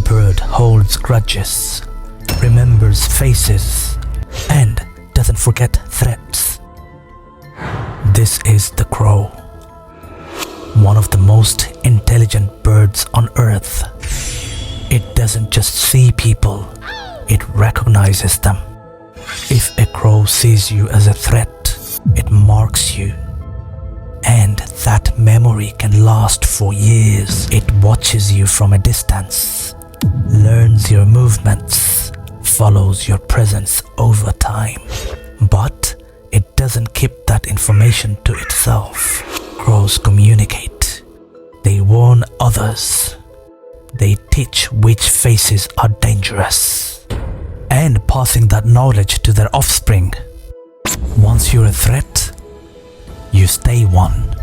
bird holds grudges, remembers faces, and doesn't forget threats. This is the crow, one of the most intelligent birds on earth. It doesn't just see people, it recognizes them. If a crow sees you as a threat, it marks you. And that memory can last for years. It watches you from a distance, learns your movements, follows your presence over time. But it doesn't keep that information to itself. Crows communicate. They warn others. They teach which faces are dangerous, and passing that knowledge to their offspring. Once you're a threat, you stay one.